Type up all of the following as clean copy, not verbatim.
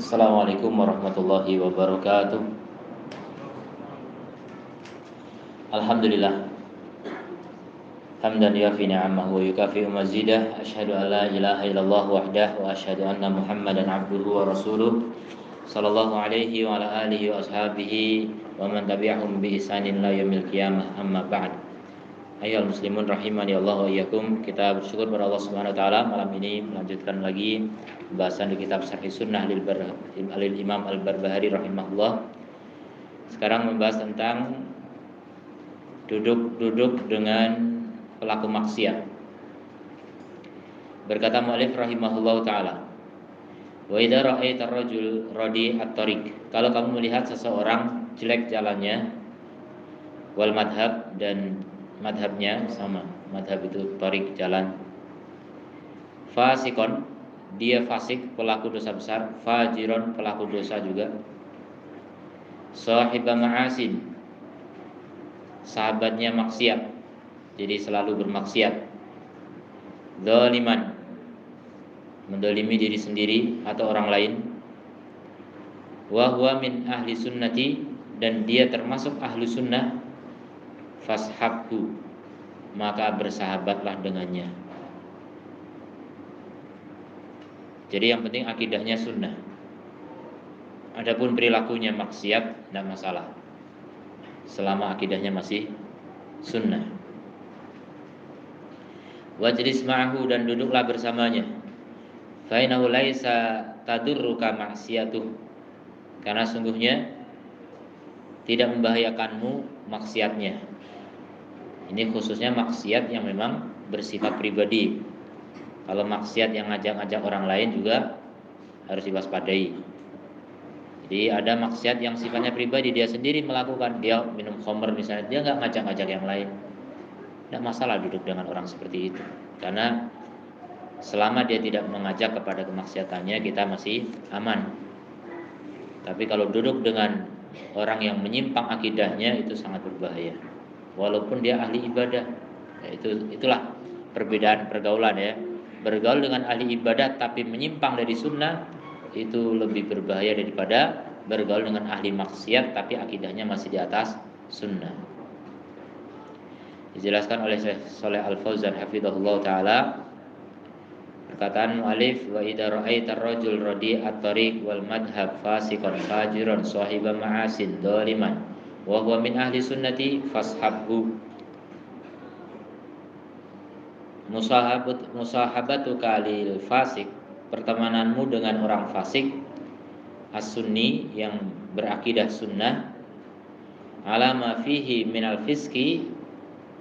Assalamualaikum warahmatullahi wabarakatuh. Alhamdulillah hamdan yafi ni'amahu wa yukafi'u mazidah. Asyhadu an la ilaha illallah wahdah wa asyhadu anna Muhammadan abduhu wa rasuluh sallallahu alaihi wa ala alihi wa ashabihi wa man tabi'ahum bi ihsanin ila yaumil qiyamah. Amma ba'd. Ayyuhal muslimun rahimani Allah wa iyyakum. Kita bersyukur kepada Allah Subhanahu wa taala malam ini melanjutkan lagi pembahasan di kitab Sharh Sunnah lil Imam Al-Barbahari rahimahullah. Sekarang membahas tentang duduk dengan pelaku maksiat. Berkata mu'allif rahimahullahu taala, wa idza ra'aita ar-rajul radi at-tariq, kalau kamu melihat seseorang jelek jalannya, wal madhab, dan madhabnya sama, madhab itu tariq, jalan, fasikon, dia fasik, pelaku dosa besar, fajiron, pelaku dosa juga, sahiba ma'asin, sahabatnya maksiat, jadi selalu bermaksiat, zaliman, mendolimi diri sendiri atau orang lain, wa huwa min ahli sunnati, dan dia termasuk ahlu sunnah, fashabhu, maka bersahabatlah dengannya. Jadi yang penting akidahnya sunnah. Adapun perilakunya maksiat tidak masalah, selama akidahnya masih sunnah. Wajlis ma'ahu, dan duduklah bersamanya. Fa innahu laisa tadurruka ma'siyatuh, karena sungguhnya tidak membahayakanmu maksiatnya. Ini khususnya maksiat yang memang bersifat pribadi. Kalau maksiat yang ngajak-ngajak orang lain juga harus diwaspadai. Jadi ada maksiat yang sifatnya pribadi, dia sendiri melakukan, dia minum khamr misalnya, dia nggak ngajak-ngajak yang lain. Tidak masalah duduk dengan orang seperti itu, karena selama dia tidak mengajak kepada kemaksiatannya, kita masih aman. Tapi kalau duduk dengan orang yang menyimpang akidahnya, itu sangat berbahaya. Walaupun dia ahli ibadah, ya itulah perbedaan pergaulan ya. Bergaul dengan ahli ibadah tapi menyimpang dari sunnah, itu lebih berbahaya daripada bergaul dengan ahli maksiat tapi akidahnya masih di atas sunnah. Dijelaskan oleh Syekh Shalih Al-Fauzan hafizahullah taala, perkataan mu'allif, wa idza ra'aita ar-rajul radi at-tariq wal madhhab fasiqan fajiran sahiba ma'asin dzaliman wa huwa min ahli sunnati fashabhu. Musahabatu kalil fasik, pertemananmu dengan orang fasik, as-sunni, yang berakidah sunnah, ala ma fihi minal fiski,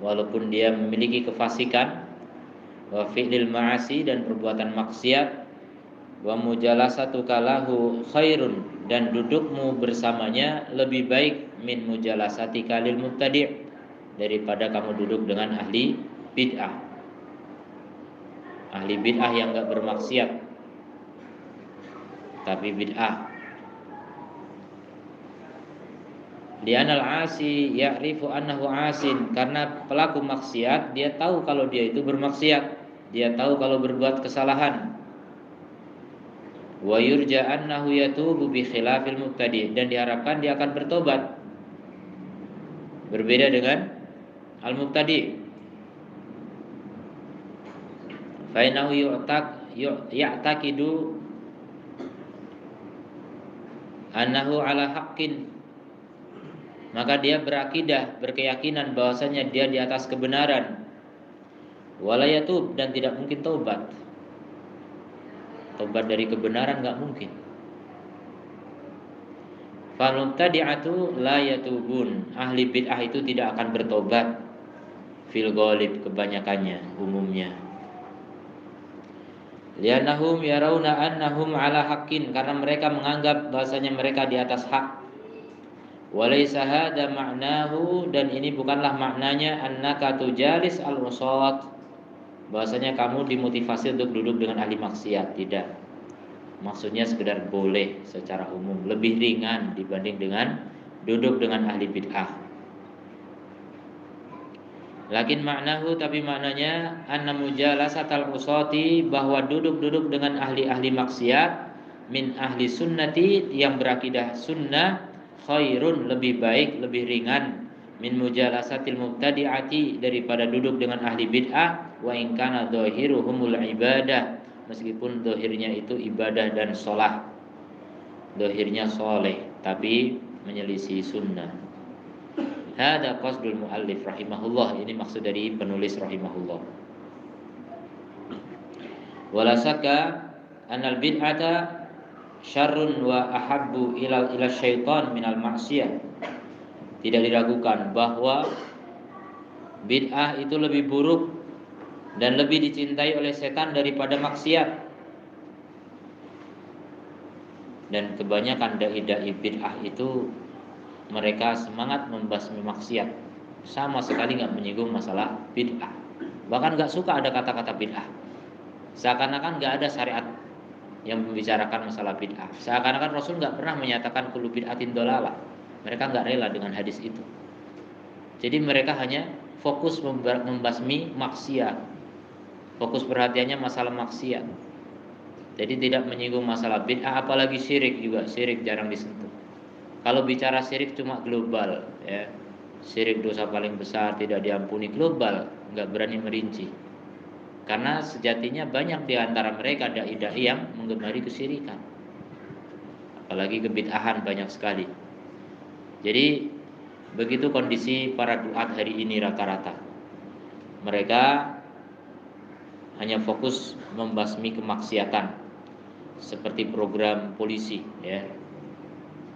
walaupun dia memiliki kefasikan, wa fi'lil ma'asi, dan perbuatan maksiat, wa mujalasatu kalahu khairun, dan dudukmu bersamanya lebih baik, min mujalasati kalil mubtadi', daripada kamu duduk dengan ahli bid'ah. Ahli bid'ah yang enggak bermaksiat tapi bid'ah. Li'anal 'asi ya'rifu annahu 'asin, karena pelaku maksiat dia tahu kalau dia itu bermaksiat, dia tahu kalau berbuat kesalahan. Wa yurja annahu yatubu bi khilafil mubtadi', dan diharapkan dia akan bertobat. Berbeda dengan al-mubtadi'. Fa innahu ya'taqidu annahu ala haqqin, maka dia berakidah, berkeyakinan bahwasanya dia di atas kebenaran. Wala yatub, dan tidak mungkin taubat. Taubat dari kebenaran enggak mungkin. Fal mubtadi'atu la yatubun, ahli bid'ah itu tidak akan bertobat. Fil ghalib, kebanyakannya, umumnya. Li'annahum yarawna annahum ala haqqin, karena mereka menganggap bahwasanya mereka di atas hak. Walaysa hadza ma'nahu, dan ini bukanlah maknanya annaka tujalis al-usat, bahwasanya kamu dimotivasi untuk duduk dengan ahli maksiat, tidak. Maksudnya sekedar boleh secara umum, lebih ringan dibanding dengan duduk dengan ahli bid'ah. Lakin maknahu, tapi maknanya anna mujalasatal usati, bahwa duduk-duduk dengan ahli-ahli maksiat, min ahli sunnati, yang berakidah sunnah, khairun, lebih baik, lebih ringan, min mujalasatil mubtadi'ati, daripada duduk dengan ahli bid'ah, wa in kana dhahiruhumul ibadah, meskipun dohirnya itu ibadah dan sholat, dohirnya soleh tapi menyelisih sunnah. Hada qasdul muallif rahimahullah, ini maksud dari penulis rahimahullah. Wala syakka anal bid'ata syarrun wa ahabbu ila syaitan minal maksiyah. Tidak diragukan bahwa bid'ah itu lebih buruk dan lebih dicintai oleh setan daripada maksiat. Dan kebanyakan dai-dai bid'ah itu mereka semangat membasmi maksiat, sama sekali nggak menyinggung masalah bid'ah. Bahkan nggak suka ada kata-kata bid'ah. Seakan-akan nggak ada syariat yang membicarakan masalah bid'ah. Seakan-akan Rasul nggak pernah menyatakan kullu bid'atin dolalah. Mereka nggak rela dengan hadis itu. Jadi mereka hanya fokus membasmi maksiat. Fokus perhatiannya masalah maksiat. Jadi tidak menyinggung masalah bid'ah, apalagi syirik juga. Syirik jarang disentuh. Kalau bicara syirik cuma global, ya. Syirik dosa paling besar, tidak diampuni, global, nggak berani merinci. Karena sejatinya banyak di antara mereka dai-dai yang menggemari kesyirikan. Apalagi kebid'ahan banyak sekali. Jadi begitu kondisi para duat hari ini rata-rata. Mereka hanya fokus membasmi kemaksiatan, seperti program polisi, ya.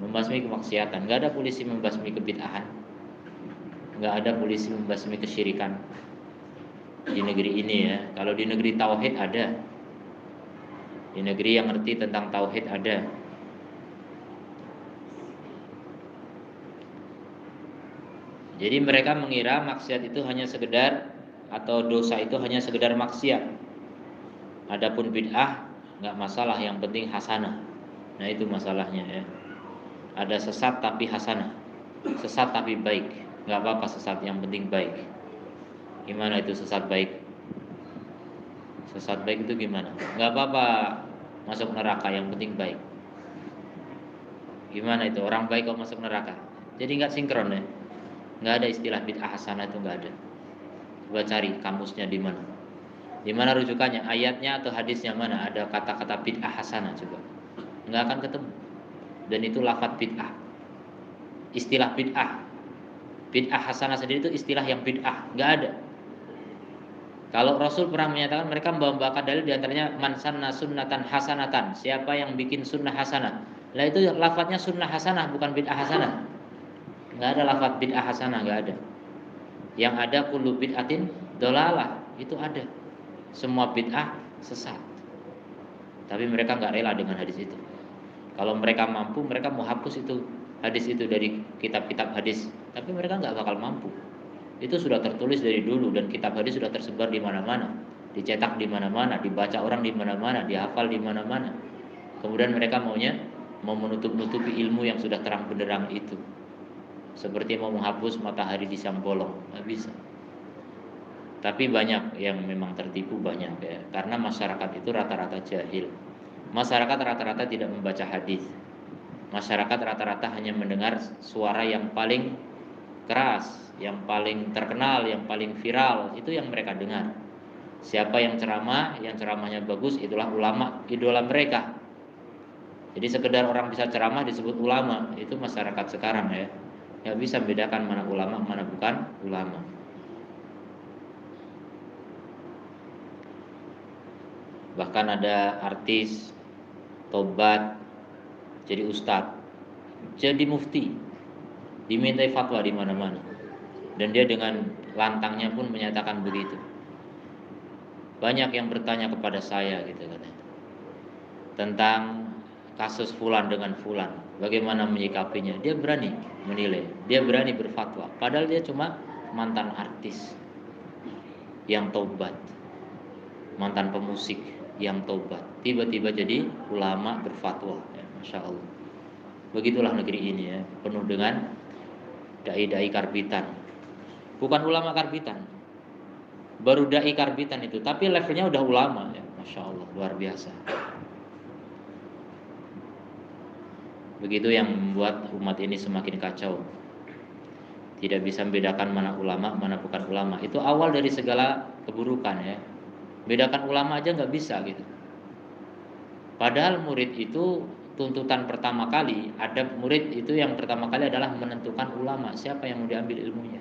Membasmi kemaksiatan. Nggak ada polisi membasmi kebid'ahan, nggak ada polisi membasmi kesyirikan di negeri ini, ya. Kalau di negeri tauhid ada, di negeri yang ngerti tentang tauhid ada. Jadi mereka mengira maksiat itu hanya sekedar, atau dosa itu hanya sekedar maksiat. Adapun bid'ah nggak masalah, yang penting hasanah. Nah itu masalahnya, ya. Ada sesat tapi hasanah, sesat tapi baik, nggak apa-apa sesat, yang penting baik. Gimana itu sesat baik? Sesat baik itu gimana? Nggak apa-apa masuk neraka, yang penting baik. Gimana itu orang baik kok masuk neraka? Jadi nggak sinkron, ya. Nggak ada istilah bid'ah hasanah, itu nggak ada. Coba cari kamusnya di mana? Di mana rujukannya? Ayatnya atau hadisnya mana? Ada kata-kata bid'ah hasanah, coba. Nggak akan ketemu. Dan itu lafadz bid'ah. Istilah bid'ah. Bid'ah hasanah sendiri itu istilah yang bid'ah, nggak ada. Kalau Rasul pernah menyatakan, mereka membawakan dalil diantaranya man sanna sunnatan hasanatan, siapa yang bikin sunnah hasanah. Lah itu lafadznya sunnah hasanah, bukan bid'ah hasanah. Nggak ada lafadz bid'ah hasanah, nggak ada. Yang ada kullu bid'atin dolalah, itu ada. Semua bid'ah sesat. Tapi mereka nggak rela dengan hadis itu. Kalau mereka mampu, mereka mau hapus itu hadis itu dari kitab-kitab hadis. Tapi mereka nggak bakal mampu. Itu sudah tertulis dari dulu, dan kitab hadis sudah tersebar di mana-mana, dicetak di mana-mana, dibaca orang di mana-mana, dihafal di mana-mana. Kemudian mereka mau menutup-nutupi ilmu yang sudah terang benderang itu. Seperti mau menghapus matahari di siang bolong, nggak bisa. Tapi banyak yang memang tertipu, banyak, ya. Karena masyarakat itu rata-rata jahil. Masyarakat rata-rata tidak membaca hadis. Masyarakat rata-rata hanya mendengar suara yang paling keras, yang paling terkenal, yang paling viral, itu yang mereka dengar. Siapa yang ceramah, yang ceramahnya bagus, itulah ulama, idola mereka. Jadi sekedar orang bisa ceramah disebut ulama. Itu masyarakat sekarang, ya. Nggak bisa membedakan mana ulama, mana bukan ulama. Bahkan ada artis tobat jadi ustadz, jadi mufti, dimintai fatwa di mana-mana, dan dia dengan lantangnya pun menyatakan begitu. Banyak yang bertanya kepada saya, gitu katanya, tentang kasus fulan dengan fulan, bagaimana menyikapinya. Dia berani menilai, dia berani berfatwa, padahal dia cuma mantan artis yang tobat, mantan pemusik yang tobat, tiba-tiba jadi ulama berfatwa, ya, Masya Allah. Begitulah negeri ini, ya, penuh dengan dai-dai karbitan. Bukan ulama karbitan, baru dai karbitan itu, tapi levelnya udah ulama, ya, Masya Allah, luar biasa. Begitu yang membuat umat ini semakin kacau. Tidak bisa membedakan mana ulama, mana bukan ulama. Itu awal dari segala keburukan ya. Bedakan ulama aja nggak bisa gitu. Padahal murid itu tuntutan pertama kali, adab murid itu yang pertama kali adalah menentukan ulama, siapa yang mau diambil ilmunya.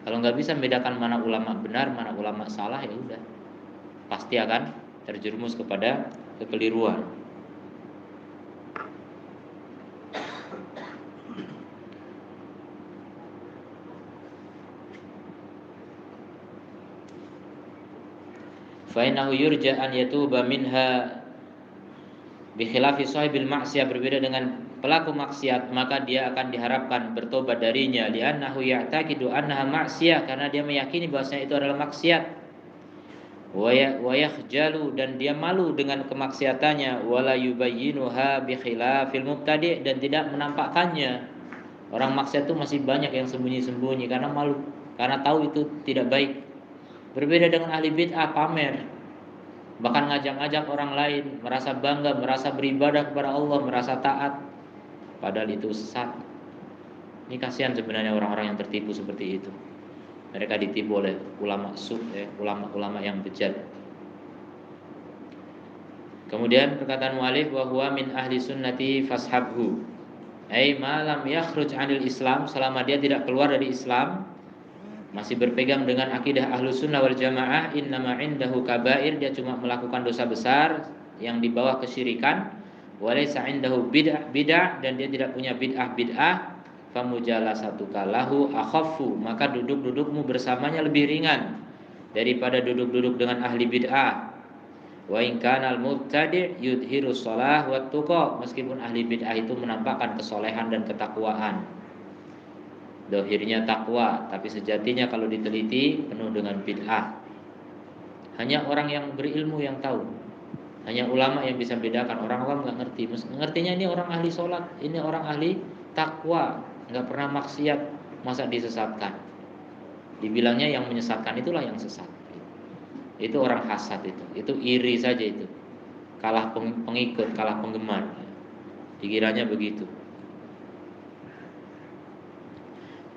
Kalau nggak bisa membedakan mana ulama benar, mana ulama salah, ya udah pasti akan terjerumus kepada kekeliruan. Fa innahu yurja an yatuba minha bi khilafi sahibil maksiyah, berbeda dengan pelaku maksiat, maka dia akan diharapkan bertobat darinya, li'annahu ya'taqidu annaha maksiyah, karena dia meyakini bahwasanya itu adalah maksiat. Wa yakhjalu, dan dia malu dengan kemaksiatannya, wala yubayyinuha bi khilafil mubtadi', dan tidak menampakkannya. Orang maksiat itu masih banyak yang sembunyi-sembunyi karena malu, karena tahu itu tidak baik. Berbeda dengan ahli bid'ah, pamer, bahkan ngajak-ngajak orang lain, merasa bangga, merasa beribadah kepada Allah, merasa taat, padahal itu sesat. Ini kasihan sebenarnya orang-orang yang tertipu seperti itu. Mereka ditipu oleh ulama ulama-ulama yang bejat. Kemudian perkataan mu'alif, wa huwa min ahli sunnati fashabhu, ai malam yakhruj 'anil Islam, selama dia tidak keluar dari Islam, masih berpegang dengan akidah ahlu sunnah wal jamaah, innama indahu kabair, dia cuma melakukan dosa besar yang di bawah kesyirikan, walaysa indahu bid'ah, dan dia tidak punya bid'ah, famujalasatuka lahu akhaffu, maka duduk-dudukmu bersamanya lebih ringan daripada duduk-duduk dengan ahli bid'ah. Wa in kana al-mubtadi' yudhiru shalah wa tuqa, meskipun ahli bid'ah itu menampakkan kesolehan dan ketakwaan, dohirnya takwa, tapi sejatinya kalau diteliti penuh dengan bid'ah. Hanya orang yang berilmu yang tahu, hanya ulama yang bisa bedakan. Orang awam nggak ngerti. Ngertinya ini orang ahli sholat, ini orang ahli takwa, nggak pernah maksiat, masa disesatkan. Dibilangnya yang menyesatkan itulah yang sesat. Itu orang hasad, itu iri saja, itu kalah pengikut, kalah penggemar, dikiranya begitu.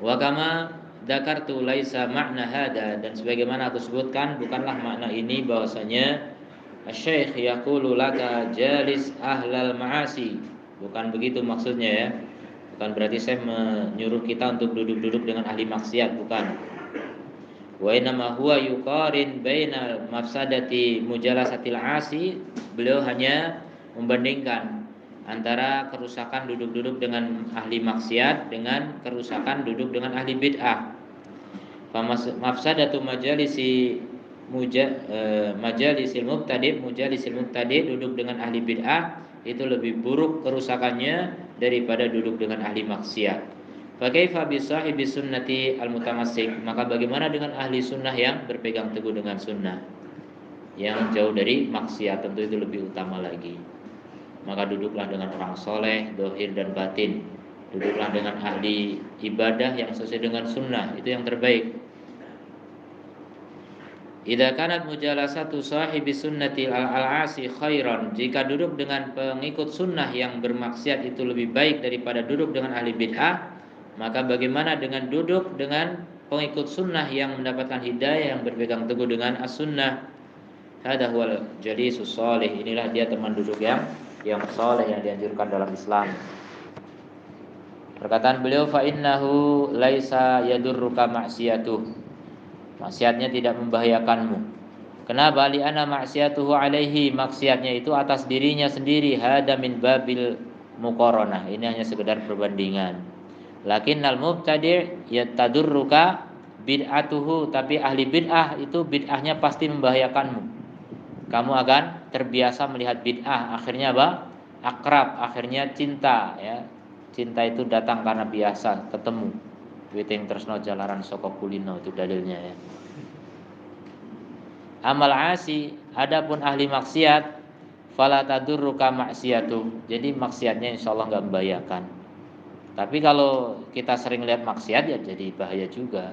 Wa kama dzakartu laisa makna hada, dan sebagaimana aku sebutkan bukanlah makna ini bahwasanya Syekh yaqulu laka jalis ahlal ma'asi, bukan begitu maksudnya ya. Bukan berarti saya menyuruh kita untuk duduk-duduk dengan ahli maksiat, bukan. Wa inma huwa yuqarin baina mafsadati mujalasatil asi, beliau hanya membandingkan antara kerusakan duduk-duduk dengan ahli maksiat dengan kerusakan duduk dengan ahli bid'ah. Mafsadatu majalisil mubtadi, duduk dengan ahli bid'ah itu lebih buruk kerusakannya daripada duduk dengan ahli maksiat. Fa kaifa bi sahibi sunnati al-mutamassik, maka bagaimana dengan ahli sunnah yang berpegang teguh dengan sunnah, yang jauh dari maksiat, tentu itu lebih utama lagi. Maka duduklah dengan orang soleh, dohir dan batin. Duduklah dengan ahli ibadah yang sesuai dengan sunnah, itu yang terbaik. Idza kanat mujalasatu sahibi sunnati al-asi khairan, jika duduk dengan pengikut sunnah yang bermaksiat itu lebih baik daripada duduk dengan ahli bid'ah, maka bagaimana dengan duduk dengan pengikut sunnah yang mendapatkan hidayah, yang berpegang teguh dengan as-sunnah. Hada huwal jalisus shalih, inilah dia teman duduk yang saleh yang dianjurkan dalam Islam. Perkataan beliau, fa innahu laisa yadurruka maksiyatuh, maksiatnya tidak membahayakanmu. Kenapa? Li anna maksiyatuhu alaihi, maksiatnya itu atas dirinya sendiri. Hada min babil muqaranah, ini hanya sekedar perbandingan. Lakinnal mubtadi' yatadurruka bid'atuhu, tapi ahli bid'ah itu bid'ahnya pasti membahayakanmu. Kamu akan terbiasa melihat bid'ah, akhirnya apa? Akrab, akhirnya cinta ya. Cinta itu datang karena biasa ketemu. Witing tresno jalaran saka kulino, itu dalilnya ya. Amal asi, adapun ahli maksiat, fala tadurruka maksiatu, jadi maksiatnya insyaallah enggak membahayakan. Tapi kalau kita sering lihat maksiat ya jadi bahaya juga.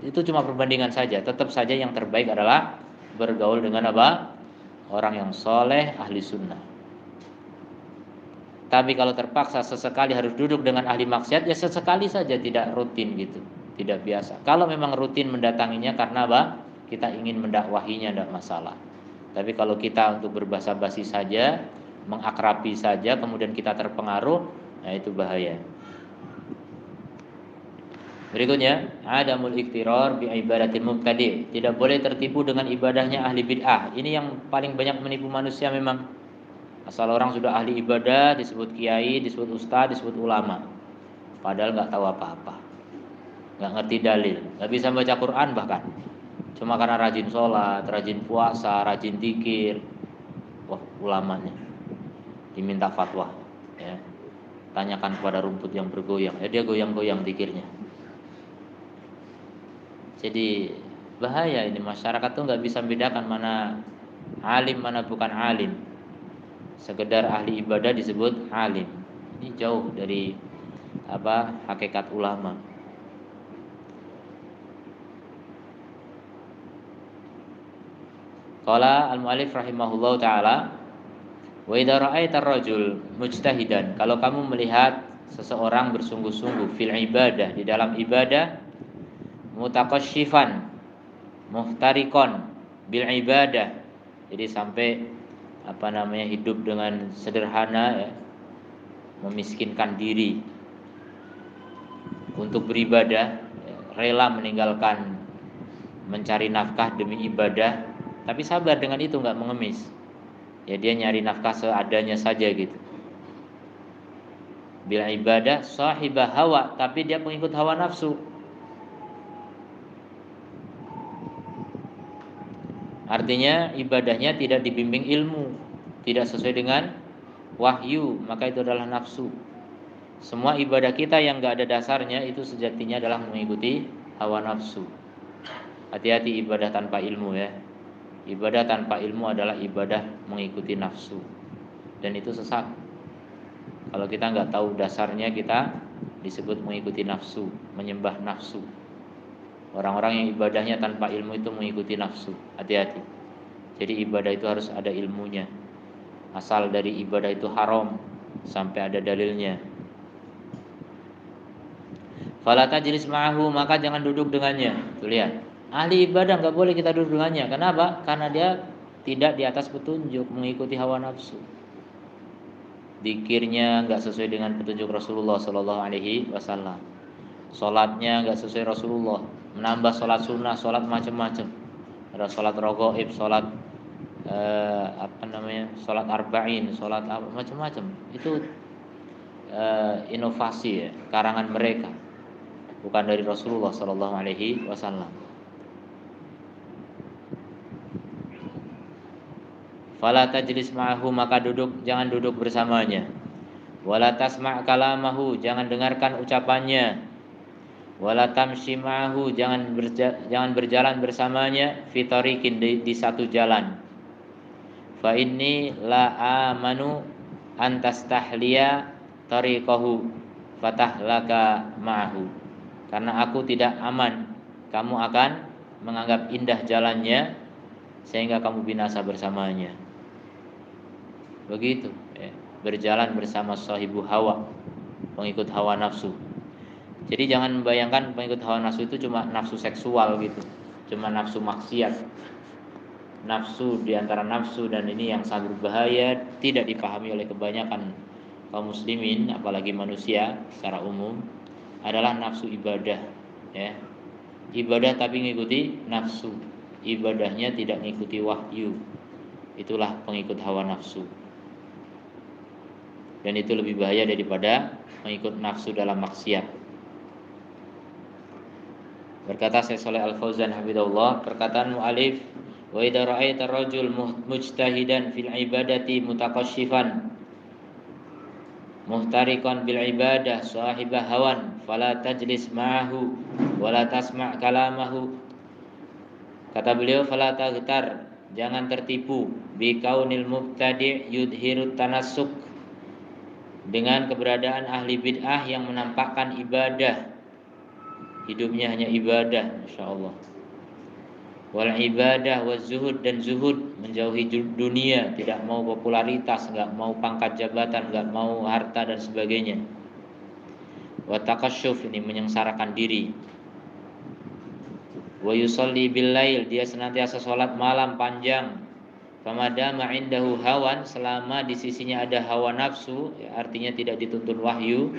Itu cuma perbandingan saja. Tetap saja yang terbaik adalah bergaul dengan apa? Orang yang soleh, ahli sunnah. Tapi kalau terpaksa sesekali harus duduk dengan ahli maksiat, ya sesekali saja, tidak rutin gitu, tidak biasa. Kalau memang rutin mendatanginya karena apa? Kita ingin mendakwahinya, tidak masalah. Tapi kalau kita untuk berbahasa basi saja, mengakrabi saja, kemudian kita terpengaruh, nah itu bahaya. Berikutnya, adamul iktirar bi ibadatil mubtadi'. Tidak boleh tertipu dengan ibadahnya ahli bid'ah. Ini yang paling banyak menipu manusia memang. Asal orang sudah ahli ibadah, disebut kiai, disebut ustaz, disebut ulama. Padahal nggak tahu apa-apa, nggak ngerti dalil, nggak bisa baca Quran bahkan. Cuma karena rajin sholat, rajin puasa, rajin zikir, wah ulamanya diminta fatwa. Ya. Tanyakan kepada rumput yang bergoyang, dia goyang-goyang zikirnya. Jadi bahaya ini, masyarakat tuh nggak bisa bedakan mana alim mana bukan alim. Sekedar ahli ibadah disebut alim. Ini jauh dari hakikat ulama. Qala al-mu'allif rahimahullahu taala, wa idza ra'aita ar-rajul mujtahidan, kalau kamu melihat seseorang bersungguh-sungguh fil ibadah, di dalam ibadah, mutaqasyifan muhtarikon bil ibadah, jadi sampai hidup dengan sederhana, ya, memiskinkan diri untuk beribadah, ya, rela meninggalkan mencari nafkah demi ibadah, tapi sabar dengan itu, nggak mengemis. Ya dia nyari nafkah seadanya saja gitu. Bil ibadah sahibah hawa, tapi dia pengikut hawa nafsu. Artinya ibadahnya tidak dibimbing ilmu, tidak sesuai dengan wahyu, maka itu adalah nafsu. Semua ibadah kita yang gak ada dasarnya itu sejatinya adalah mengikuti hawa nafsu. Hati-hati ibadah tanpa ilmu, ya. Ibadah tanpa ilmu adalah ibadah mengikuti nafsu, dan itu sesat. Kalau kita nggak tahu dasarnya, kita disebut mengikuti nafsu, menyembah nafsu. Orang-orang yang ibadahnya tanpa ilmu itu mengikuti nafsu. Hati-hati. Jadi ibadah itu harus ada ilmunya. Asal dari ibadah itu haram sampai ada dalilnya. Fala tajlis ma'ahu, maka jangan duduk dengannya. Tuh lihat, ahli ibadah nggak boleh kita duduk dengannya. Kenapa? Karena dia tidak di atas petunjuk, mengikuti hawa nafsu. Zikirnya nggak sesuai dengan petunjuk Rasulullah Sallallahu Alaihi Wasallam. Sholatnya nggak sesuai Rasulullah, menambah sholat sunnah, sholat macam-macam. Ada sholat rogoib, sholat sholat arba'in, sholat macam-macam. Itu inovasi, ya, karangan mereka, bukan dari Rasulullah Sallallahu Alaihi Wasallam. Fala tajlis ma'ahu, maka jangan duduk bersamanya. Wala tasma' kalamahu, jangan dengarkan ucapannya. Wala tamshi ma'ahu, jangan berjalan bersamanya fi tariqin, di satu jalan. Fa inni la amanu an tastahliya tariqahu fatahlaka ma'ahu. Karena aku tidak aman kamu akan menganggap indah jalannya sehingga kamu binasa bersamanya. Begitu, ya. Berjalan bersama sahibu hawa, pengikut hawa nafsu. Jadi jangan membayangkan pengikut hawa nafsu itu cuma nafsu seksual gitu, cuma nafsu maksiat. Nafsu di antara nafsu, dan ini yang sangat berbahaya, tidak dipahami oleh kebanyakan kaum muslimin, apalagi manusia secara umum, adalah nafsu ibadah, ya. Ibadah tapi mengikuti nafsu, ibadahnya tidak mengikuti wahyu. Itulah pengikut hawa nafsu. Dan itu lebih bahaya daripada mengikut nafsu dalam maksiat. Berkata Syekh Shalih Al-Fauzan hafizahullah, perkataan mu'alif, wa idza ra'aita ar-rajul mujtahidan fil ibadati mutaqasyifan muhtariqan bil ibadah sahibah hawan fala tajlis ma'ahu wa la tasma' kalamahu. Kata beliau, fala taghtar, jangan tertipu, bi kaunil mubtadi' yudhirut tanassuk, dengan keberadaan ahli bid'ah yang menampakkan ibadah, hidupnya hanya ibadah, masyaallah. Wal ibadah wa zuhud, dan zuhud, menjauhi dunia, tidak mau popularitas, nggak mau pangkat jabatan, nggak mau harta dan sebagainya. Wa taqasyuf, ini menyengsarakan diri. Wa yusalli bil lail, dia senantiasa sholat malam panjang. Famadama indahu hawan, selama di sisinya ada hawa nafsu, ya, artinya tidak dituntun wahyu.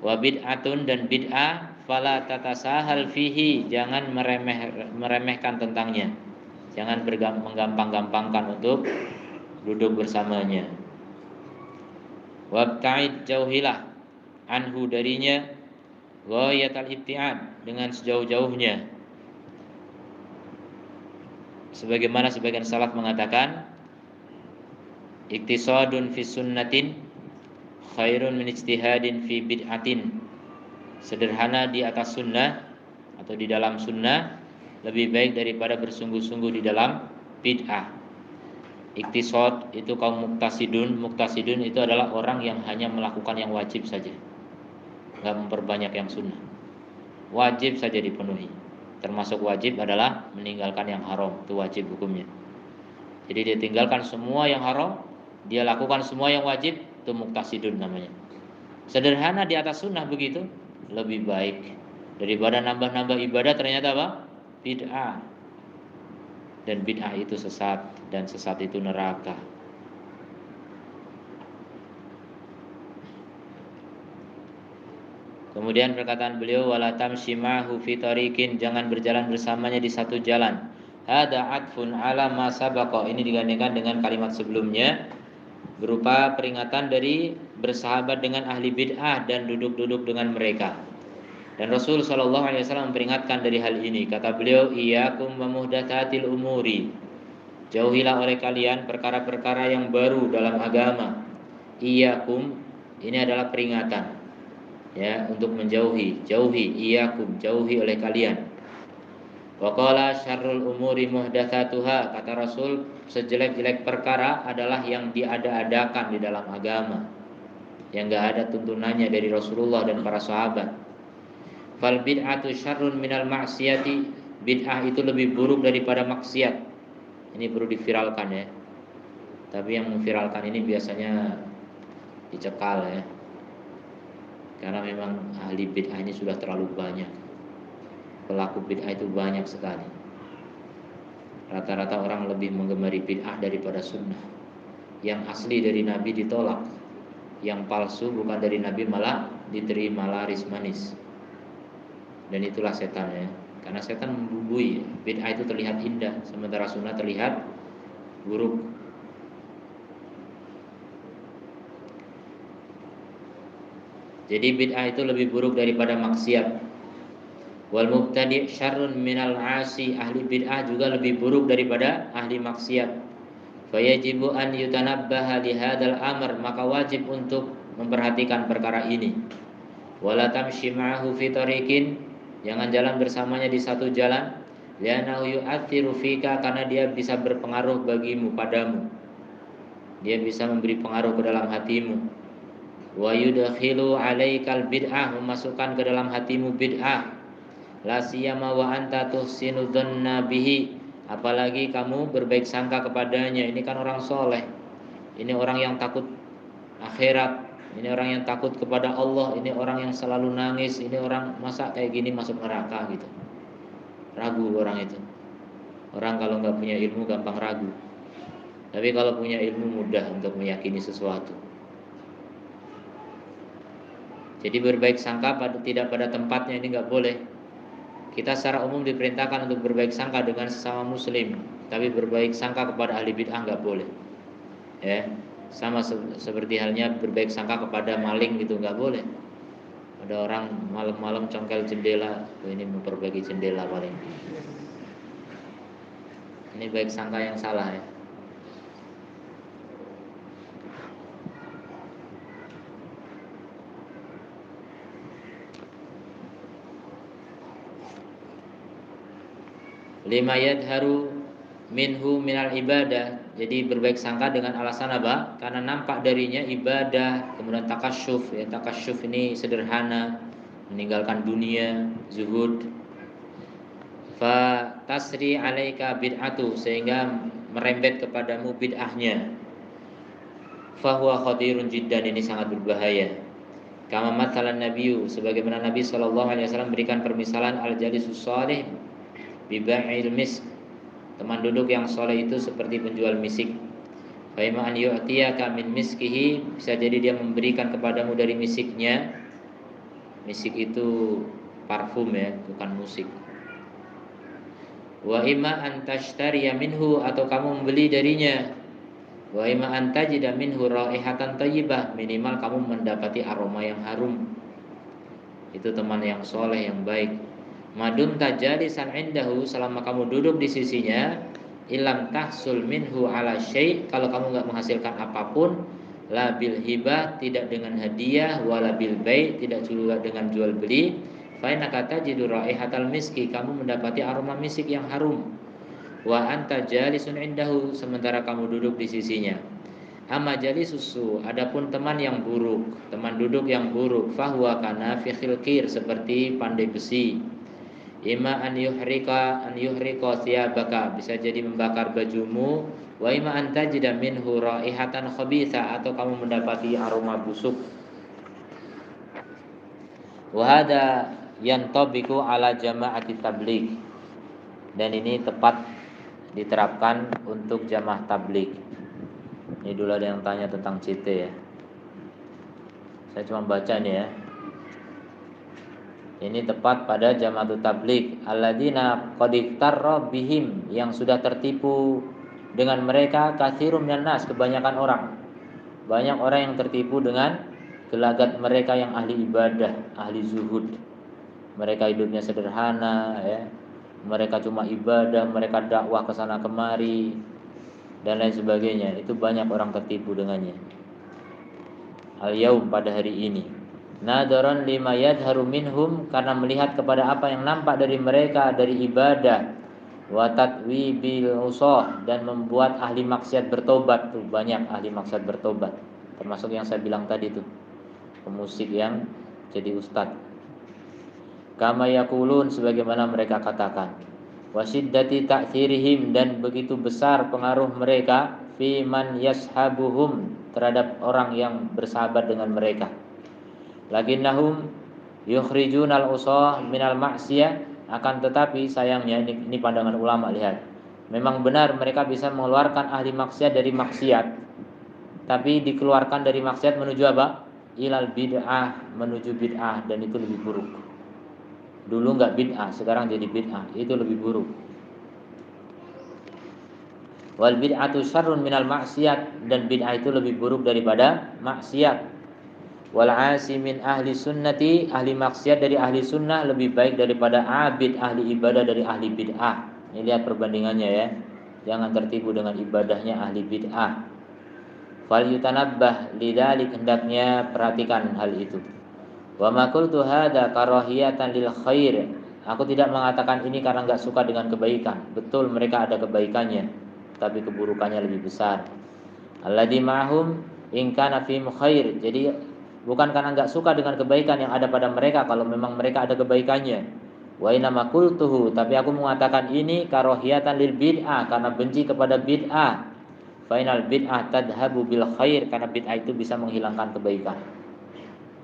Wa bid'atun, dan bid'ah, fala tatasahal fihi, jangan meremehkan tentangnya. Jangan menggampang-gampangkan untuk duduk bersamanya. Wabta'id, jauhilah, anhu, darinya, ghayatal ibtiad, dengan sejauh-jauhnya. Sebagaimana sebagian salaf mengatakan, iktisadun fi sunnatin khairun min ijtihadin fi bid'atin. Sederhana di atas sunnah atau di dalam sunnah lebih baik daripada bersungguh-sungguh di dalam bid'ah. Iktisad itu kaum muktasidun. Muktasidun itu adalah orang yang hanya melakukan yang wajib saja, nggak memperbanyak yang sunnah. Wajib saja dipenuhi. Termasuk wajib adalah meninggalkan yang haram, itu wajib hukumnya. Jadi dia tinggalkan semua yang haram, dia lakukan semua yang wajib, itu muktasidun namanya. Sederhana di atas sunnah begitu lebih baik daripada nambah-nambah ibadah ternyata apa? Bid'ah. Dan bid'ah itu sesat, dan sesat itu neraka. Kemudian perkataan beliau, wala tamshi ma'hu fi tariqin, jangan berjalan bersamanya di satu jalan. Hada atfun ala ma sabaqa, ini digandengkan dengan kalimat sebelumnya, berupa peringatan dari bersahabat dengan ahli bid'ah dan duduk-duduk dengan mereka. Dan Rasul SAW memperingatkan dari hal ini. Kata beliau, iyyakum wa muhdatsatil umuri, jauhilah oleh kalian perkara-perkara yang baru dalam agama. Iyyakum, ini adalah peringatan, ya, untuk menjauhi. Jauhi, iyyakum, jauhi oleh kalian. Wa qala syarrul umuri muhdatsatuha, kata Rasul, sejelek-jelek perkara adalah yang diada-adakan di dalam agama, yang enggak ada tuntunannya dari Rasulullah dan para sahabat. Fal bid'atu syarrun minal ma'siyati, bid'ah itu lebih buruk daripada maksiat. Ini perlu diviralkan ya. Tapi yang memviralkan ini biasanya dicekal ya. Karena memang ahli bid'ah ini sudah terlalu banyak. Pelaku bid'ah itu banyak sekali. Rata-rata orang lebih menggemari bid'ah daripada sunnah. Yang asli dari Nabi ditolak, yang palsu bukan dari Nabi malah diterima laris manis. Dan itulah setan ya. Karena setan membumbui, bid'ah itu terlihat indah, sementara sunnah terlihat buruk. Jadi bid'ah itu lebih buruk daripada maksiat. Wal mubtadi' syarrun minal 'asi, ahli bid'ah juga lebih buruk daripada ahli maksiat. Fayajibu an yutanabbaha li hadzal amr, maka wajib untuk memperhatikan perkara ini. Wala tamshi ma'ahu fi tariqin, jangan jalan bersamanya di satu jalan. Li'annahu yu'athiru fika, karena dia bisa berpengaruh bagimu, padamu. Dia bisa memberi pengaruh ke dalam hatimu. Wa yudkhilu 'alaikal bid'ah, memasukkan ke dalam hatimu bid'ah. La siyama wa anta tuhsinu dhanna bihi, apalagi kamu berbaik sangka kepadanya. Ini kan orang soleh, ini orang yang takut akhirat, ini orang yang takut kepada Allah, ini orang yang selalu nangis, ini orang masa kayak gini masuk neraka gitu. Ragu orang itu. Orang kalau nggak punya ilmu gampang ragu. Tapi kalau punya ilmu mudah untuk meyakini sesuatu. Jadi berbaik sangka tidak pada tempatnya ini nggak boleh. Kita secara umum diperintahkan untuk berbaik sangka dengan sesama muslim, tapi berbaik sangka kepada ahli bid'ah nggak boleh. Ya, sama seperti halnya berbaik sangka kepada maling gitu nggak boleh. Ada orang malam-malam congkel jendela, ini memperbaiki jendela paling. Ini baik sangka yang salah ya. Lima yadharu minhu minal ibadah. Jadi berbaik sangka dengan alasan apa? Karena nampak darinya ibadah. Kemudian takasyuf, ya, takasyuf ini sederhana, meninggalkan dunia, zuhud. Fa tasri alaika bid'atu, sehingga merembet kepadamu bid'ahnya, fahuwa khatirun jiddan, ini sangat berbahaya. Kama mathalan nabiyyu, sebagaimana Nabi sallallahu alaihi wasallam berikan permisalan al-jalisus salih bi bai'il misk, teman duduk yang soleh itu seperti penjual misik. Fa imma an yu'tiyaka min miskihi, bisa jadi dia memberikan kepadamu dari misiknya. Misik itu parfum ya, bukan musik. Wa imma an tashtariya minhu, atau kamu membeli darinya. Wa imma an tajida minhu raihatan thayyibah, minimal kamu mendapati aroma yang harum. Itu teman yang soleh, yang baik. Madum tajalisan indahu, selama kamu duduk di sisinya, ilam tahsul minhu ala syai', kalau kamu enggak menghasilkan apapun, la bil hibah, tidak dengan hadiah, wala bil bai', tidak juga dengan jual beli, fa innaka tajidu raihatal miski, kamu mendapati aroma misik yang harum. Wa anta jalisun indahu, sementara kamu duduk di sisinya. Amma jalisusu, adapun teman yang buruk, teman duduk yang buruk, fahuwa kana fi khilqir, seperti pandai besi. Ima an yuhrika thiyabaka, bisa jadi membakar bajumu. Wa ima an tajida minhu raihatan khabitha, atau kamu mendapati aroma busuk. Wa hada yantabiqu ala jama'ati tabligh, dan ini tepat diterapkan untuk jamaah tabligh. Ini dulu ada yang tanya tentang CT ya. Saya cuma baca nih ya. Ini tepat pada jama'atut tabligh alladzina qad iftarra bihim, yang sudah tertipu dengan mereka katsirun minan nas, kebanyakan orang. Banyak orang yang tertipu dengan gelagat mereka yang ahli ibadah, ahli zuhud. Mereka hidupnya sederhana ya. Mereka cuma ibadah, mereka dakwah ke sana kemari dan lain sebagainya. Itu banyak orang tertipu dengannya. Al-yaum, pada hari ini. Nadaran lima yadharu minhum, karena melihat kepada apa yang nampak dari mereka dari ibadah. Wa tatwibil usah, dan membuat ahli maksiat bertobat. Tuh banyak ahli maksiat bertobat. Termasuk yang saya bilang tadi tuh, pemusik yang jadi ustadz. Kama yaqulun, sebagaimana mereka katakan. Wa syiddati ta'thirihim, dan begitu besar pengaruh mereka fi man yashabuhum, terhadap orang yang bersahabat dengan mereka. Lakinnahum yukhrijunal usah minal maksiyah, akan tetapi sayangnya ini pandangan ulama, lihat. Memang benar mereka bisa mengeluarkan ahli maksiat dari maksiat, tapi dikeluarkan dari maksiat menuju apa? Ilal bid'ah, menuju bid'ah, dan itu lebih buruk. Dulu enggak bid'ah, sekarang jadi bid'ah, itu lebih buruk. Wal bid'atu syarrun minal maksiat, dan bid'ah itu lebih buruk daripada maksiat. Wal asi min ahli sunnati, ahli maksiat dari ahli sunnah lebih baik daripada abid, ahli ibadah dari ahli bid'ah. Ini lihat perbandingannya ya. Jangan tertipu dengan ibadahnya ahli bid'ah. Fal yutanabbah lidzalik, hendaknya perhatikan hal itu. Wa ma qultu hadza karahiyatan lil khair, aku tidak mengatakan ini karena enggak suka dengan kebaikan. Betul mereka ada kebaikannya, tapi keburukannya lebih besar. Alladzi ma'hum in kana fi khair, jadi bukan karena enggak suka dengan kebaikan yang ada pada mereka, kalau memang mereka ada kebaikannya. Wa inna ma qultuhu, tapi aku mengatakan ini karahiyatan lil bid'ah, karena benci kepada bid'ah. Fainal bid'ah tadhabu bil khair, karena bid'ah itu bisa menghilangkan kebaikan.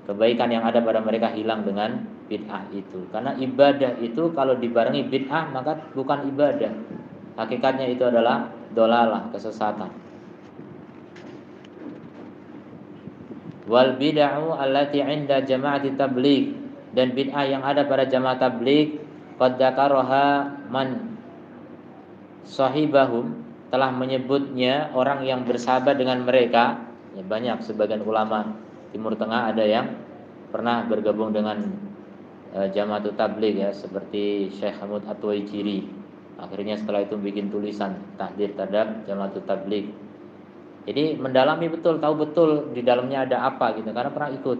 Kebaikan yang ada pada mereka hilang dengan bid'ah itu. Karena ibadah itu kalau dibarengi bid'ah maka bukan ibadah. Hakikatnya itu adalah dolalah, kesesatan. Wal bid'ah allati 'inda jama'ati tabligh, dan bid'ah yang ada pada jamaah tabligh qad dzakaraha man sahibahum, telah menyebutnya orang yang bersahabat dengan mereka. Ya, banyak sebagian ulama Timur Tengah ada yang pernah bergabung dengan Jama'atut Tabligh ya, seperti Syekh Hamud At-Tuwaijiri. Akhirnya setelah itu bikin tulisan tahdir terhadap Jama'atut Tabligh. Jadi mendalami betul, tahu betul di dalamnya ada apa gitu, karena pernah ikut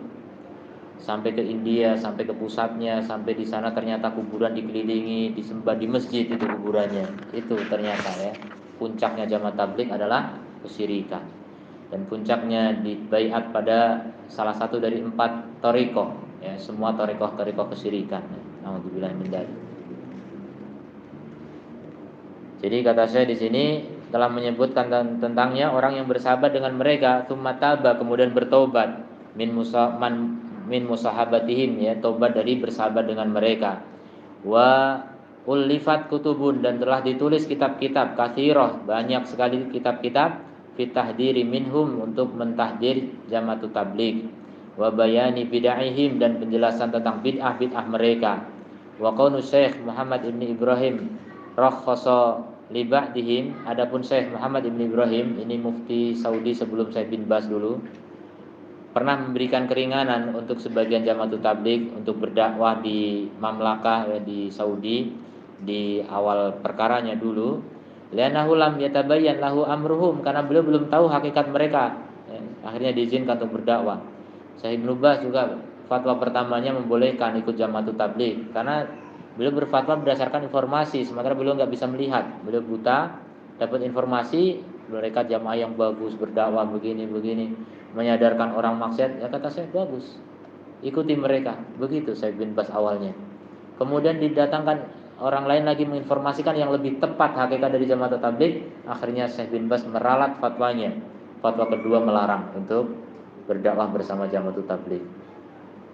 sampai ke India, sampai ke pusatnya, sampai di sana ternyata kuburan dikelilingi, disembah di masjid itu kuburannya. Itu ternyata ya, puncaknya Jamaah Tabligh adalah kesyirikan. Dan puncaknya dibaiat pada salah satu dari 4 thariqah ya, semua thariqah kesyirikan. Alhamdulillah min dzalik. Jadi kata saya di sini, telah menyebutkan tentangnya orang yang bersahabat dengan mereka, tsumma taba, kemudian bertobat, min musahabatihim, ya, tobat dari bersahabat dengan mereka. Wa ulifat kutubun, dan telah ditulis kitab-kitab, katsirah, banyak sekali kitab-kitab, fitahdiri minhum, untuk mentahdir jamaatut tabligh, wa bayani bid'ahihim, dan penjelasan tentang bid'ah-bid'ah mereka. Wa qaunu Syekh Muhammad ibni Ibrahim rakhasa li ba'dihim, adapun Syekh Muhammad ibni Ibrahim ini mufti Saudi sebelum Syekh bin Baz dulu, pernah memberikan keringanan untuk sebagian jamaatut tabligh untuk berdakwah di mamlakah, ya, di Saudi di awal perkaranya dulu. Li'annahu lam yatabayyan lahu amruhum, karena beliau belum tahu hakikat mereka, ya, akhirnya diizinkan untuk berdakwah. Syekh Ibnu Baz juga fatwa pertamanya membolehkan ikut jamaatut tabligh karena beliau berfatwa berdasarkan informasi, sementara beliau nggak bisa melihat, beliau buta, dapat informasi mereka jamaah yang bagus, berdakwah begini, menyadarkan orang maksiat, ya kata saya bagus, ikuti mereka. Begitu Syekh bin Baz awalnya. Kemudian didatangkan orang lain lagi menginformasikan yang lebih tepat hakikat dari jamaah tabligh, akhirnya Syekh bin Baz meralat fatwanya. Fatwa kedua melarang untuk berdakwah bersama jamaah tabligh.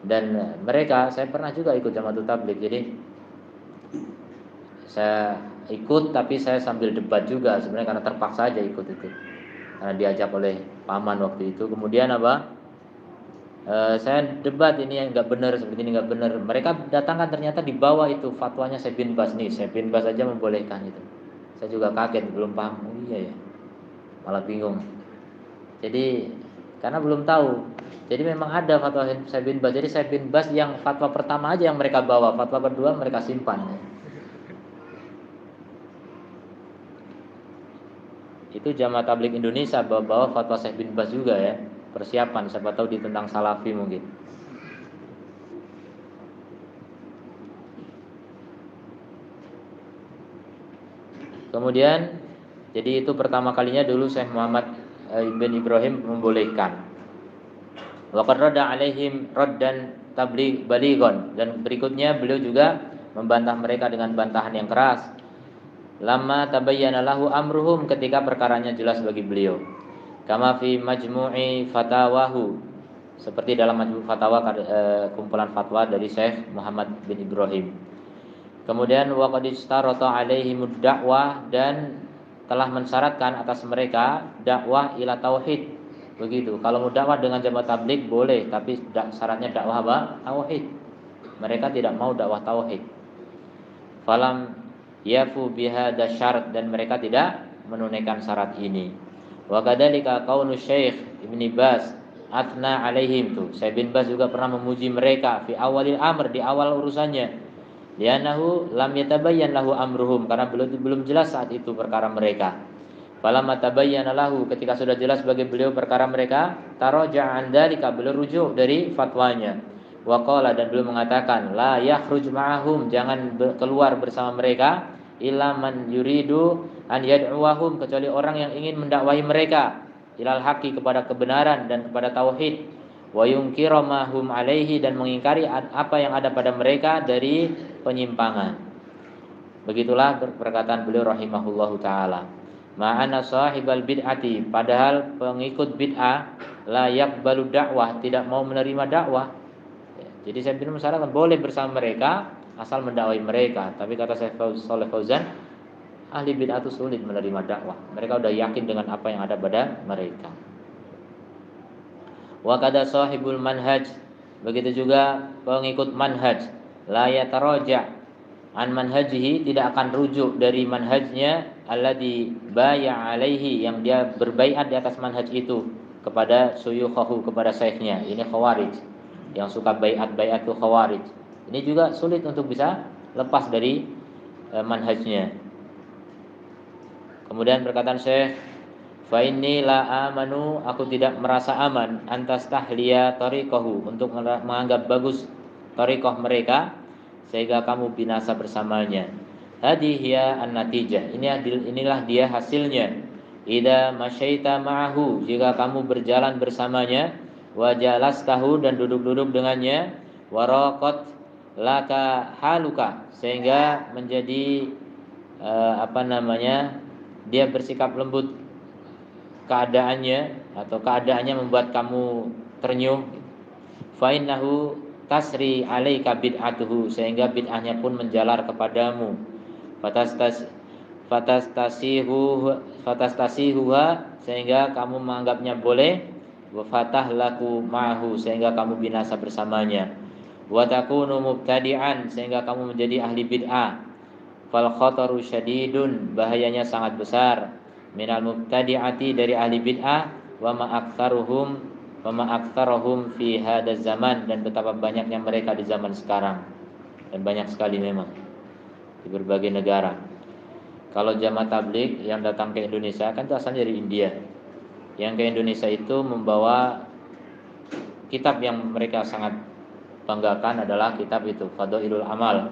Dan mereka, saya pernah juga ikut jamaah tabligh, jadi saya ikut tapi saya sambil debat juga sebenarnya, karena terpaksa aja ikut itu, karena diajak oleh paman waktu itu. Kemudian apa? Saya debat, ini yang nggak benar, seperti ini nggak benar. Mereka datangkan ternyata di bawah itu fatwanya Syekh bin Baz nih. Syekh bin Baz aja membolehkan itu. Saya juga kaget, belum paham. Oh iya ya, malah bingung. Jadi karena belum tahu. Jadi memang ada fatwa Syekh bin Baz. Jadi Syekh bin Baz yang fatwa pertama aja yang mereka bawa, fatwa kedua mereka simpan. Itu Jamaah Tabligh Indonesia bawa fatwa Syekh bin Baz juga, ya. Persiapan, siapa tahu ditentang Salafi mungkin. Kemudian jadi itu pertama kalinya dulu Syekh Muhammad ibn Ibrahim membolehkan. Wa qad radda alaihim raddan tabligh balighan, dan berikutnya beliau juga membantah mereka dengan bantahan yang keras. Lama tabayyana lahu amruhum, ketika perkaranya jelas bagi beliau. Kama fi majmu'i fatawahu, seperti dalam majmu' fatwa, kumpulan fatwa dari Syekh Muhammad bin Ibrahim. Kemudian wa qad istarata alaihimud dakwah, dan telah mensyaratkan atas mereka dakwah ila tauhid. Begitu. Kalau mau dakwah dengan jamaah tabligh boleh, tapi syaratnya dakwah apa? Tauhid. Mereka tidak mau dakwah tauhid. Falam yafu bihadza syarat, dan mereka tidak menunaikan syarat ini. Wa kadzalika qaulu Syekh Ibnu Baz atna alaihim, tuh Syekh bin Baz juga pernah memuji mereka fi awalil amr, di awal urusannya. Lianahu lam yatabayyan lahu amruhum, karena belum jelas saat itu perkara mereka. Falamma tabayyana lahu, ketika sudah jelas bagi beliau perkara mereka, taraja'a an dzalika, beliau rujuk dari fatwanya. Wa qala, dan beliau mengatakan, la yakhruj ma'ahum, jangan keluar bersama mereka, illa man yuridu an yad'uwahum, kecuali orang yang ingin mendakwahi mereka ilal haqqi, kepada kebenaran dan kepada tauhid, wa yunkira ma hum alaihi, dan mengingkari apa yang ada pada mereka dari penyimpangan. Begitulah perkataan beliau rahimahullahu taala. Ma'ana sahibal bid'ati, padahal pengikut bid'ah la yaqbalu dakwah, tidak mau menerima dakwah. Jadi saya bin mensyaratkan boleh bersama mereka asal mendakwahi mereka, tapi kata Syekh Shalih Fauzan, ahli bid'ah itu sulit menerima dakwah. Mereka sudah yakin dengan apa yang ada pada mereka. Wa kada sahibul manhaj, begitu juga pengikut manhaj, la yataraja an manhajihi, tidak akan rujuk dari manhajnya, alladzi baya alaihi, yang dia berbaiat di atas manhaj itu kepada suyukhahu, kepada syekhnya. Ini khawarij, yang suka baiat itu khawarij. Ini juga sulit untuk bisa lepas dari manhajnya. Kemudian perkataan Syekh, fa inni la amanu, aku tidak merasa aman, antas tahliya tariqahu, untuk menganggap bagus tariqah mereka, sehingga kamu binasa bersamanya. Hadhiya an-natijah, inilah dia hasilnya. Idza masyaita ma'ahu, jika kamu berjalan bersamanya, wa jalastahu, dan duduk-duduk dengannya, waraqat laka haluka, sehingga menjadi dia bersikap lembut keadaannya atau keadaannya membuat kamu ternyuh, fa innahu tasri alaika bid'atuhu, sehingga bid'ahnya pun menjalar kepadamu. Fatastas fatastasihuha, sehingga kamu menganggapnya boleh. Wa fatah laku ma'hu, sehingga kamu binasa bersamanya. Wa takunu mubtadi'an, sehingga kamu menjadi ahli bid'ah. Fal khataru syadidun, bahayanya sangat besar. Minal mubtadi'ati, dari ahli bid'ah. Wa ma aktsaruhum fi hadzal zaman, dan betapa banyaknya mereka di zaman sekarang. Dan banyak sekali memang di berbagai negara. Kalau jamaah tabligh yang datang ke Indonesia kan itu asalnya dari India. Yang ke Indonesia itu membawa kitab yang mereka sangat banggakan adalah kitab itu, Fadailul Amal.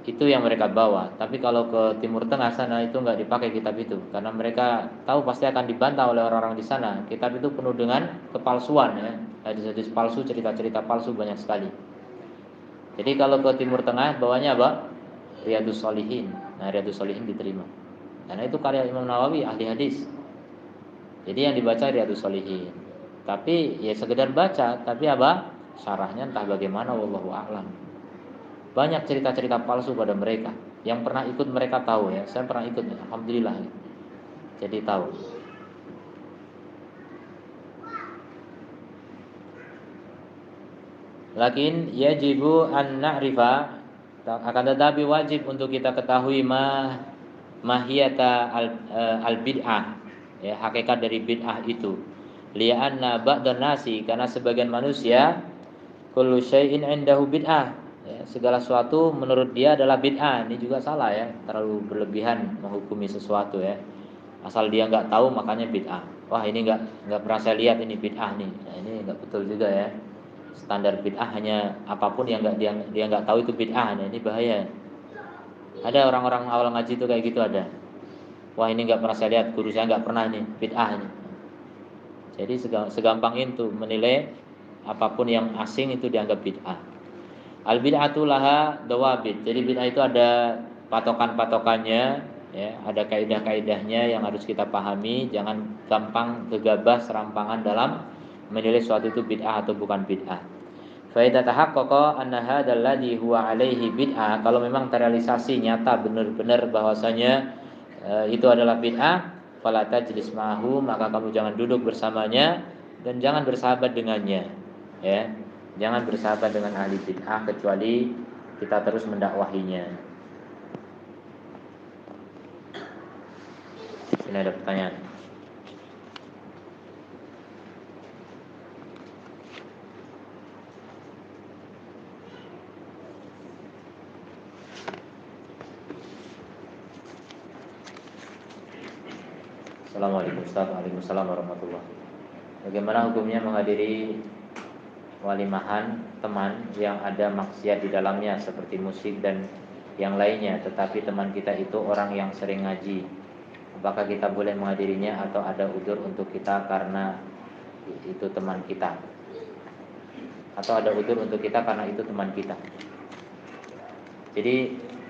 Itu yang mereka bawa. Tapi kalau ke Timur Tengah sana itu nggak dipakai kitab itu, karena mereka tahu pasti akan dibantah oleh orang-orang di sana. Kitab itu penuh dengan kepalsuan, ya, hadis-hadis palsu, cerita-cerita palsu banyak sekali. Jadi kalau ke Timur Tengah bawanya apa? Riyadhus Shalihin. Nah, Riyadhus Shalihin diterima. Karena itu karya Imam Nawawi, ahli hadis. Jadi yang dibaca Riyadhus Shalihin. Tapi ya sekedar baca, tapi apa? Syarahnya entah bagaimana, wallahu a'lam. Banyak cerita-cerita palsu pada mereka. Yang pernah ikut mereka tahu, ya. Saya pernah ikut, alhamdulillah. Jadi tahu. Lakin yajibu an na'rifa, akan tetapi wajib untuk kita ketahui mahiyata al bid'ah, ya, hakikat dari bid'ah itu. Li'anna ba'dan nasi, karena sebagian manusia, kullu syai'in 'indahu bid'ah, ya, segala sesuatu menurut dia adalah bid'ah. Ini juga salah, ya, terlalu berlebihan menghukumi sesuatu, ya. Asal dia nggak tahu makanya bid'ah. Wah, ini nggak pernah saya lihat, ini bid'ah nih. Nah, ini nggak betul juga, ya. Standar bid'ah hanya apapun yang dia nggak tahu itu bid'ah. Nah, ini bahaya. Ada orang-orang awal ngaji itu kayak gitu ada. Wah, ini nggak pernah saya lihat, guru saya nggak pernah, nih bid'ah ini. Jadi segampang itu menilai apapun yang asing itu dianggap bid'ah. Al bid'atu laha dawabit. Jadi bid'ah itu ada patokan-patokannya, ya, ada kaidah-kaidahnya yang harus kita pahami. Jangan gampang gegabah serampangan dalam menilai suatu itu bid'ah atau bukan bid'ah. Fa idza tahaqqaqa anna hadzal ladzi huwa alaihi bid'ah, kalau memang terrealisasi nyata benar-benar bahwasanya itu adalah bid'ah, fala tajlis ma'hu, maka kamu jangan duduk bersamanya dan jangan bersahabat dengannya, ya. Jangan bersahabat dengan ahli bid'ah kecuali kita terus mendakwahinya. Ini ada pertanyaan. Assalamualaikum Ustaz. Waalaikumsalam warahmatullahi. Bagaimana hukumnya menghadiri walimahan teman yang ada maksiat di dalamnya seperti musik dan yang lainnya, tetapi teman kita itu orang yang sering ngaji? Apakah kita boleh menghadirinya atau ada udzur untuk kita karena itu teman kita? Atau ada udzur untuk kita karena itu teman kita? Jadi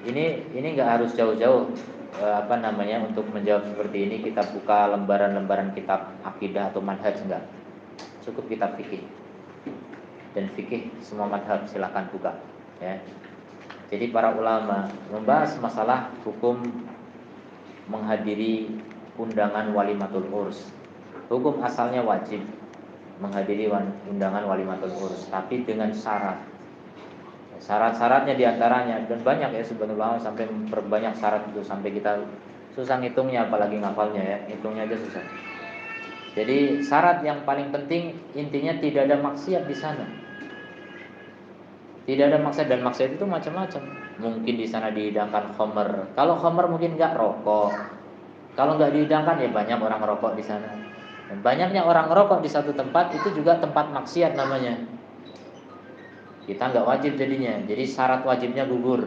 ini nggak harus jauh-jauh untuk menjawab seperti ini kita buka lembaran-lembaran kitab akidah atau manhaj, enggak. Cukup kitab fikih. Dan fikih semua madhab silakan buka, ya. Jadi para ulama membahas masalah hukum menghadiri undangan walimatul urs. Hukum asalnya wajib menghadiri undangan walimatul urs, tapi dengan syarat. Syarat-syaratnya diantaranya, dan banyak, ya, sebenarnya ulama sampai memperbanyak syarat itu sampai kita susah ngitungnya, apalagi ngafalnya, ya. Hitungnya aja susah. Jadi syarat yang paling penting intinya tidak ada maksiat di sana. Tidak ada maksiat, dan maksiat itu macam-macam. Mungkin di sana dihidangkan khamr. Kalau khamr mungkin nggak rokok. Kalau nggak dihidangkan, ya banyak orang rokok di sana. Dan banyaknya orang rokok di satu tempat itu juga tempat maksiat namanya. Kita nggak wajib jadinya. Jadi syarat wajibnya gugur.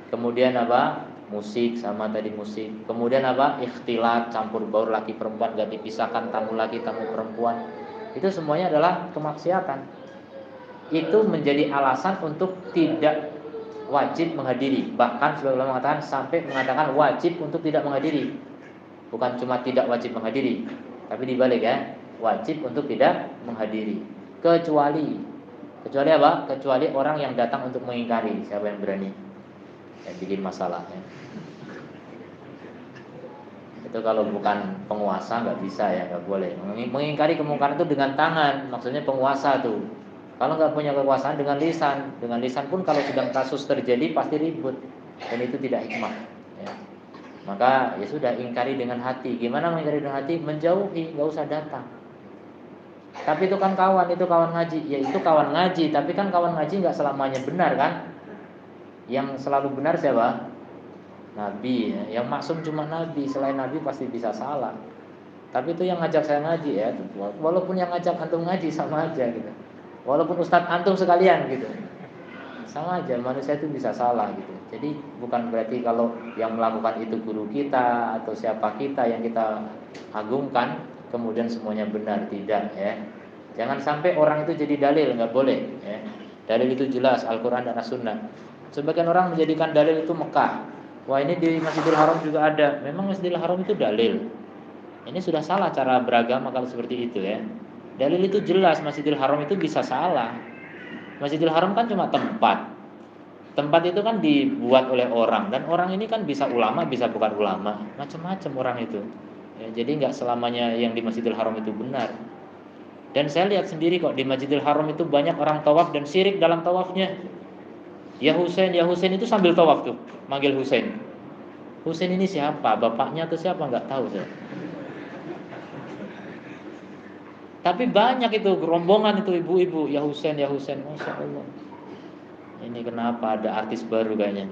Kemudian apa? Musik, sama tadi musik. Kemudian apa? Ikhtilat, campur baur laki perempuan, gak dipisahkan tamu laki tamu perempuan. Itu semuanya adalah kemaksiatan. Itu menjadi alasan untuk tidak wajib menghadiri. Bahkan sebagian ulama mengatakan sampai mengatakan wajib untuk tidak menghadiri. Bukan cuma tidak wajib menghadiri, tapi dibalik ya, wajib untuk tidak menghadiri. Kecuali apa? Kecuali orang yang datang untuk mengingkari. Siapa yang berani? Yang bikin masalah ya. Itu kalau bukan penguasa nggak bisa ya, nggak boleh. Mengingkari kemungkaran itu dengan tangan, maksudnya penguasa tuh. Kalau nggak punya kekuasaan dengan lisan pun kalau sedang kasus terjadi pasti ribut dan itu tidak hikmah. Ya. Maka ya sudah, ingkari dengan hati. Gimana mengingkari dengan hati? Menjauhi, nggak usah datang. Tapi itu kan kawan, itu kawan ngaji. Ya itu kawan ngaji, tapi kan kawan ngaji nggak selamanya benar kan? Yang selalu benar siapa? Nabi ya. Yang maksum cuma Nabi, selain Nabi pasti bisa salah. Tapi itu yang ngajak saya ngaji ya. Walaupun yang ngajak antum ngaji sama aja gitu. Walaupun ustadz antum sekalian gitu, sama aja, manusia itu bisa salah gitu. Jadi bukan berarti kalau yang melakukan itu guru kita atau siapa kita yang kita agungkan kemudian semuanya benar, tidak ya. Jangan sampai orang itu jadi dalil, nggak boleh ya. Dalil itu jelas Al-Quran dan As-Sunnah. Sebagian orang menjadikan dalil itu Mekah. Wah, ini di Masjidil Haram juga ada. Memang Masjidil Haram itu dalil. Ini sudah salah cara beragama kalau seperti itu ya. Dalil itu jelas, Masjidil Haram itu bisa salah. Masjidil Haram kan cuma tempat. Tempat itu kan dibuat oleh orang, dan orang ini kan bisa ulama, bisa bukan ulama, macam-macam orang itu. Ya, jadi nggak selamanya yang di Masjidil Haram itu benar. Dan saya lihat sendiri kok di Masjidil Haram itu banyak orang tawaf dan syirik dalam tawafnya. Ya Husain itu sambil tawaf tuh, manggil Husain. Husain ini siapa? Bapaknya atau siapa? Nggak tahu saya. Tapi banyak itu rombongan itu ibu-ibu, ya Husain, Masya Allah. Ini kenapa ada artis baru kayaknya.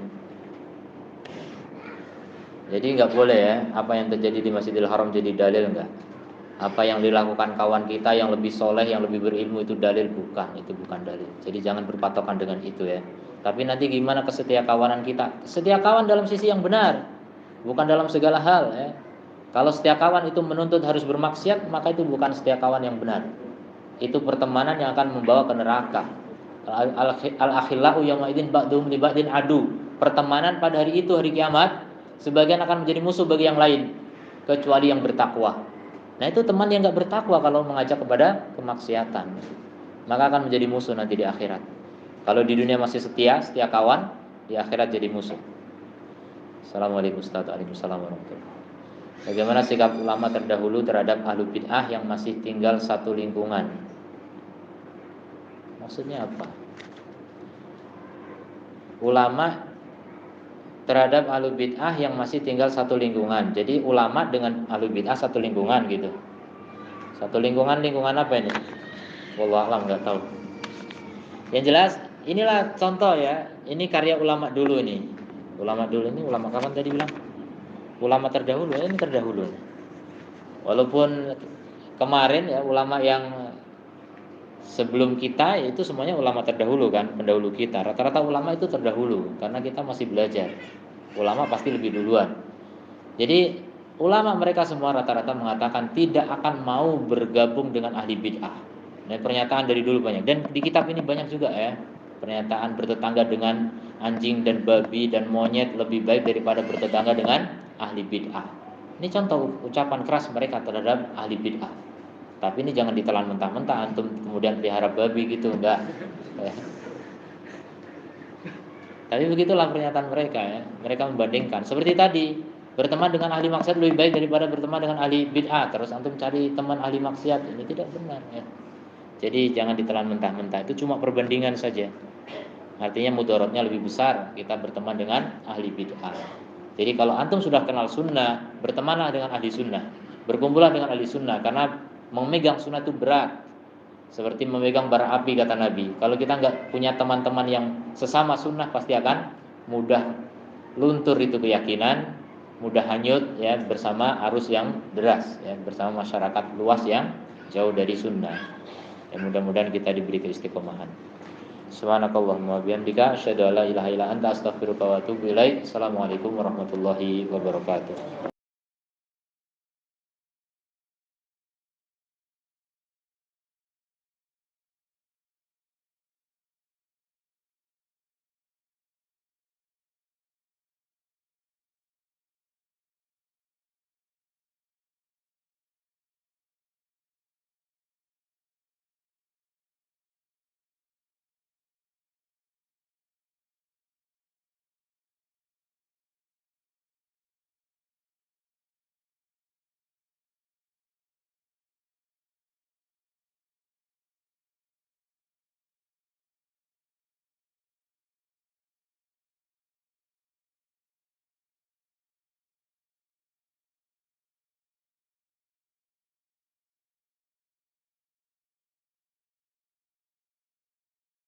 Jadi nggak boleh ya, apa yang terjadi di Masjidil Haram jadi dalil enggak. Apa yang dilakukan kawan kita yang lebih soleh, yang lebih berilmu itu dalil, bukan, itu bukan dalil. Jadi jangan berpatokan dengan itu ya. Tapi nanti gimana kesetia kawanan kita? Setia kawan dalam sisi yang benar, bukan dalam segala hal ya. Kalau setia kawan itu menuntut harus bermaksiat, maka itu bukan setia kawan yang benar. Itu pertemanan yang akan membawa ke neraka. Al-akhillau yawma idzin ba'dhum li ba'din adu. Pertemanan pada hari itu, hari kiamat, sebagian akan menjadi musuh bagi yang lain, kecuali yang bertakwa. Nah, itu teman yang enggak bertakwa kalau mengajak kepada kemaksiatan, maka akan menjadi musuh nanti di akhirat. Kalau di dunia masih setia kawan, di akhirat jadi musuh. Assalamualaikum warahmatullahi wabarakatuh. Bagaimana sikap ulama terdahulu terhadap ahlu bid'ah yang masih tinggal satu lingkungan? Maksudnya apa? Ulama terhadap ahlu bid'ah yang masih tinggal satu lingkungan. Jadi ulama dengan ahlu bid'ah satu lingkungan gitu. Satu lingkungan apa ini? Wallahu a'lam, nggak tahu. Yang jelas inilah contoh ya. Ini karya ulama dulu ini. Ulama dulu ini ulama kapan tadi bilang? Ulama terdahulu, ini terdahulu. Walaupun kemarin ya ulama yang sebelum kita itu semuanya ulama terdahulu kan, pendahulu kita. Rata-rata ulama itu terdahulu karena kita masih belajar. Ulama pasti lebih duluan. Jadi ulama mereka semua rata-rata mengatakan tidak akan mau bergabung dengan ahli bid'ah. Dan pernyataan dari dulu banyak. Dan di kitab ini banyak juga ya. Pernyataan bertetangga dengan anjing dan babi dan monyet lebih baik daripada bertetangga dengan ahli bid'ah. Ini contoh ucapan keras mereka terhadap ahli bid'ah. Tapi ini jangan ditelan mentah-mentah antum kemudian pelihara babi gitu, enggak. Tapi begitulah pernyataan mereka ya. Mereka membandingkan seperti tadi, berteman dengan ahli maksiat lebih baik daripada berteman dengan ahli bid'ah. Terus antum cari teman ahli maksiat, ini tidak benar ya. Jadi jangan ditelan mentah-mentah, itu cuma perbandingan saja. Artinya mudaratnya lebih besar kita berteman dengan ahli bid'ah. Jadi kalau antum sudah kenal sunnah, bertemanlah dengan ahli sunnah, berkumpullah dengan ahli sunnah, karena memegang sunnah itu berat, seperti memegang bara api kata Nabi. Kalau kita nggak punya teman-teman yang sesama sunnah, pasti akan mudah luntur itu keyakinan, mudah hanyut ya bersama arus yang deras ya, bersama masyarakat luas yang jauh dari sunnah. Ya, mudah-mudahan kita diberi keistiqomahan. Subhanakallahumma wa bihamdika asyhadu an la ilaha illa anta astaghfiruka wa atubu ilaik. Assalamualaikum warahmatullahi wabarakatuh.